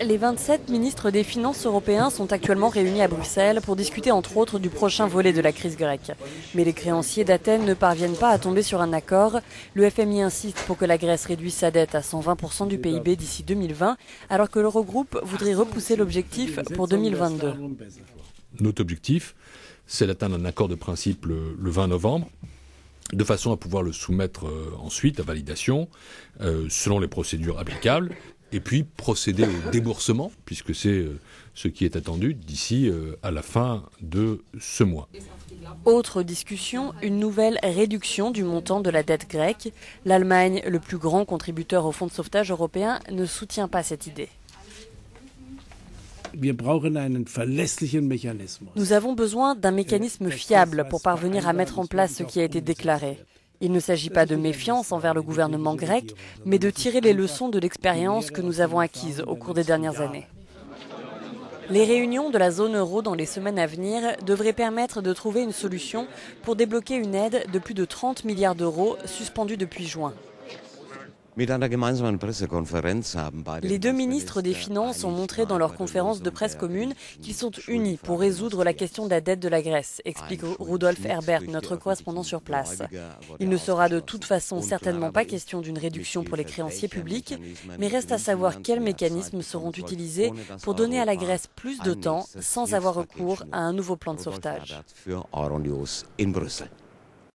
Les 27 ministres des Finances européens sont actuellement réunis à Bruxelles pour discuter entre autres du prochain volet de la crise grecque. Mais les créanciers d'Athènes ne parviennent pas à tomber sur un accord. Le FMI insiste pour que la Grèce réduise sa dette à 120% du PIB d'ici 2020, alors que l'Eurogroupe voudrait repousser l'objectif pour 2022. Notre objectif, c'est d'atteindre un accord de principe le 20 novembre, de façon à pouvoir le soumettre ensuite à validation selon les procédures applicables, et puis procéder au déboursement, puisque c'est ce qui est attendu d'ici à la fin de ce mois. Autre discussion, une nouvelle réduction du montant de la dette grecque. L'Allemagne, le plus grand contributeur au fonds de sauvetage européen, ne soutient pas cette idée. Nous avons besoin d'un mécanisme fiable pour parvenir à mettre en place ce qui a été déclaré. Il ne s'agit pas de méfiance envers le gouvernement grec, mais de tirer les leçons de l'expérience que nous avons acquise au cours des dernières années. Les réunions de la zone euro dans les semaines à venir devraient permettre de trouver une solution pour débloquer une aide de plus de 30 milliards d'euros suspendue depuis juin. Les deux ministres des Finances ont montré dans leur conférence de presse commune qu'ils sont unis pour résoudre la question de la dette de la Grèce, explique Rudolf Herbert, notre correspondant sur place. Il ne sera de toute façon certainement pas question d'une réduction pour les créanciers publics, mais reste à savoir quels mécanismes seront utilisés pour donner à la Grèce plus de temps sans avoir recours à un nouveau plan de sauvetage.